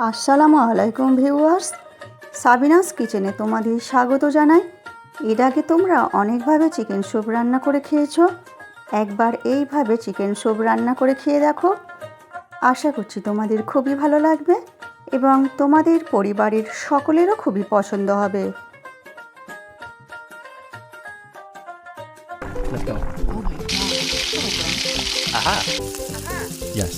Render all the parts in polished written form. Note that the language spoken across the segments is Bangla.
আসসালামু আলাইকুম ভিউয়ার্স, সাবিনাস কিচেনে তোমাদের স্বাগত জানাই। এর আগে তোমরা অনেকভাবে চিকেন স্যুপ রান্না করে খেয়েছো। একবার এইভাবে চিকেন স্যুপ রান্না করে খেয়ে দেখো। আশা করছি তোমাদের খুবই ভালো লাগবে এবং তোমাদের পরিবারের সকলেরও খুবই পছন্দ হবে। Let's go. Oh my god. Aha. Yes.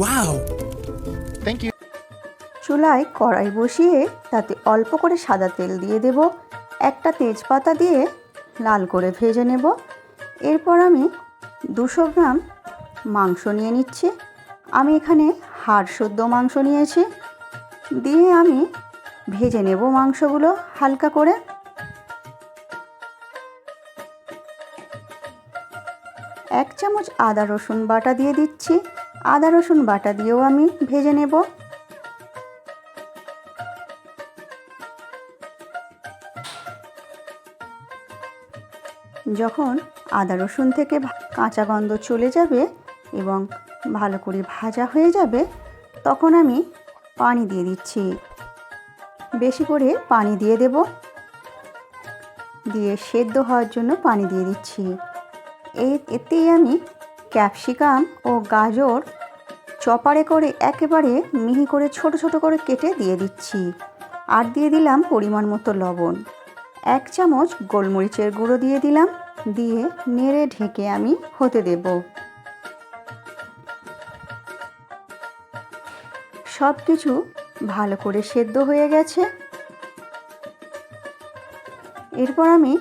Wow. Thank you. চুলায় কড়াই বসিয়ে তাতে অল্প করে সাদা তেল দিয়ে দেব, একটা তেজপাতা দিয়ে লাল করে ভেজে নেব। এরপর আমি 200 গ্রাম মাংস নিয়ে নিচ্ছি। আমি এখানে হাড় শুদ্ধ মাংস নিয়েছি, দিয়ে আমি ভেজে নেব মাংসগুলো হালকা করে। এক চামচ আদা রসুন বাটা দিয়ে দিচ্ছি, আদা রসুন বাটা দিয়েও আমি ভেজে নেব। যখন আদা রসুন থেকে কাঁচা গন্ধ চলে যাবে এবং ভালো করে ভাজা হয়ে যাবে, তখন আমি পানি দিয়ে দিচ্ছি। বেশি করে পানি দিয়ে দেব, দিয়ে সেদ্ধ হওয়ার জন্য পানি দিয়ে দিচ্ছি। এতেই আমি ক্যাপসিকাম ও গাজর চপারে করে একেবারে মিহি করে ছোট ছোট করে কেটে দিয়ে দিচ্ছি। আর দিয়ে দিলাম পরিমাণ মতো লবণ, 1 চামচ গোলমরিচের গুঁড়ো দিয়ে দিলাম, দিয়ে নেড়ে ঢেকে আমি হতে দেব। সব কিছু ভালো করে সেদ্ধ হয়ে গেছে। এরপর আমি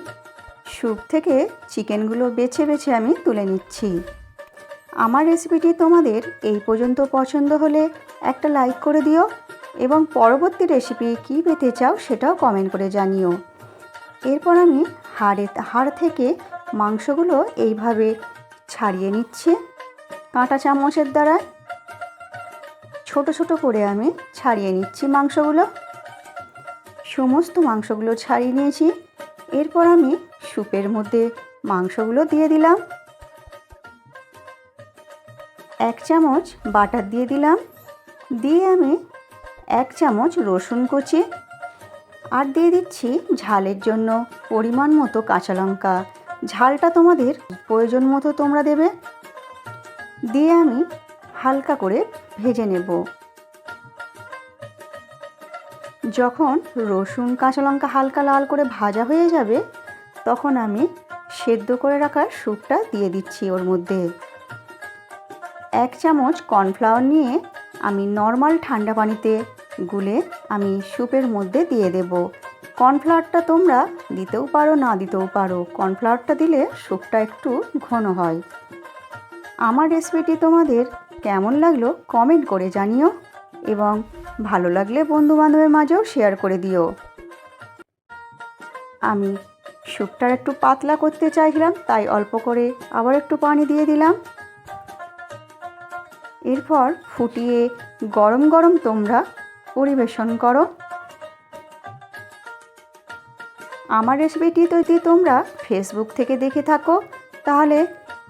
স্যুপ থেকে চিকেনগুলো বেছে বেছে আমি তুলে নিচ্ছি। আমার রেসিপিটি তোমাদের এই পর্যন্ত পছন্দ হলে একটা লাইক করে দিও এবং পরবর্তী রেসিপি কী পেতে চাও সেটাও কমেন্ট করে জানিও। এরপর আমি হাড় থেকে মাংসগুলো এইভাবে ছাড়িয়ে নিচ্ছি কাঁটা চামচের দ্বারা। ছোট ছোট করে আমি ছাড়িয়ে নিচ্ছি মাংসগুলো। সমস্ত মাংসগুলো ছাড়িয়ে নিয়েছি। এরপর আমি স্যুপের মধ্যে মাংসগুলো দিয়ে দিলাম। 1 চামচ বাটার দিয়ে দিলাম, দিয়ে আমি 1 চামচ রসুন কুচি, আর দিয়ে দিচ্ছি ঝালের জন্য পরিমাণ মতো কাঁচা লঙ্কা। ঝালটা তোমাদের প্রয়োজন মতো তোমরা দেবে। দিয়ে আমি হালকা করে ভেজে নেব। যখন রসুন কাঁচা লঙ্কা হালকা লাল করে ভাজা হয়ে যাবে, তখন আমি সেদ্ধ করে রাখা স্যুপটা দিয়ে দিচ্ছি ওর মধ্যে। 1 চামচ কর্নফ্লাওয়ার নিয়ে আমি নর্মাল ঠান্ডা পানিতে গুলে আমি স্যুপের মধ্যে দিয়ে দেব। কর্নফ্লাওয়ারটা তোমরা দিতেও পারো, না দিতেও পারো। কর্নফ্লাওয়ারটা দিলে স্যুপটা একটু ঘন হয়। আমার রেসিপিটি তোমাদের কেমন লাগলো কমেন্ট করে জানিও এবং ভালো লাগলে বন্ধুবান্ধবের মাঝেও শেয়ার করে দিও। আমি স্যুপটা একটু পাতলা করতে চাইছিলাম, তাই অল্প করে আবার একটু পানি দিয়ে দিলাম। এরপর ফুটিয়ে গরম গরম তোমরা পরিবেশন করো। আমার রেসিপিটি যদি তোমরা ফেসবুক থেকে দেখে থাকো তাহলে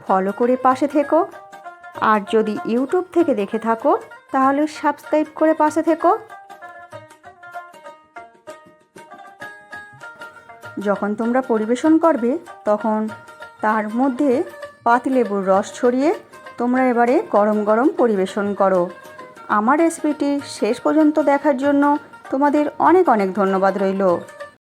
ফলো করে পাশে থেকো, আর যদি ইউটিউব থেকে দেখে থাকো তাহলে সাবস্ক্রাইব করে পাশে থেকো। যখন তোমরা পরিবেশন করবে তখন তার মধ্যে পাতিলেবুর রস ছড়িয়ে তোমরা এবারে গরম গরম পরিবেশন করো। আমার রেসিপিটি শেষ পর্যন্ত দেখার জন্য তোমাদের অনেক অনেক ধন্যবাদ রইল।